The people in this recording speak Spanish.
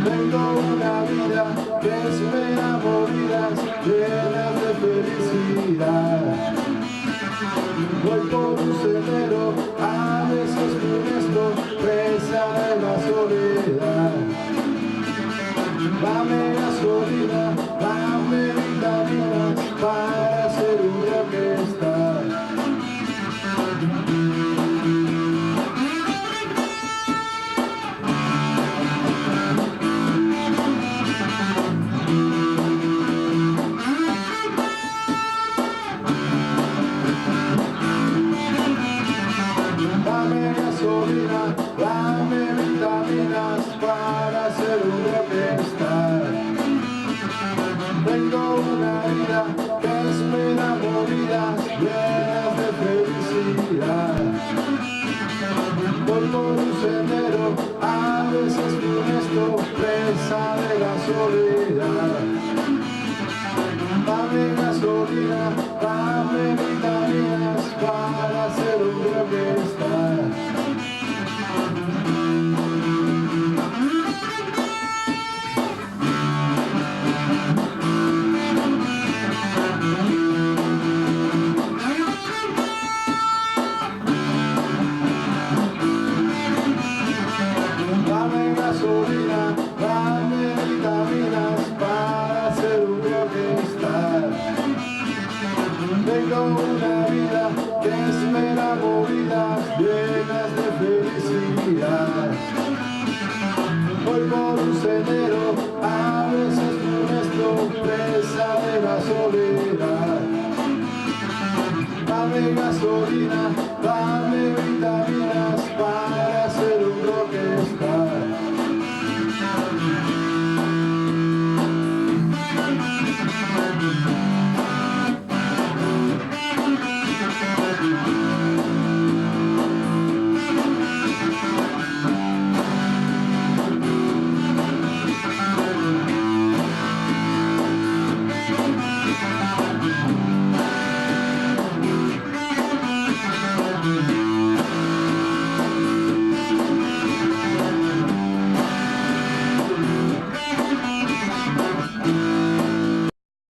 Tengo una vida que espera movidas llenas de felicidad. Voy por un sendero, a veces funesto, presa de la soledad. Dame gasolina, dame vitaminas para ser un rockstar. Dame gasolina, dame vitaminas para ser un rockstar. Tengo una vida que espera movidas llenas de felicidad. Voy por un sendero, a veces funesto, presa de la soledad. Dame gasolina, dame vitaminas para ser un rockstar. Dame gasolina, dame vitaminas para ser un rockstar. Tengo una vida que espera movidas llenas de felicidad. Voy por un sendero, a veces funesto, presa de la soledad. Dame gasolina, dame vitaminas para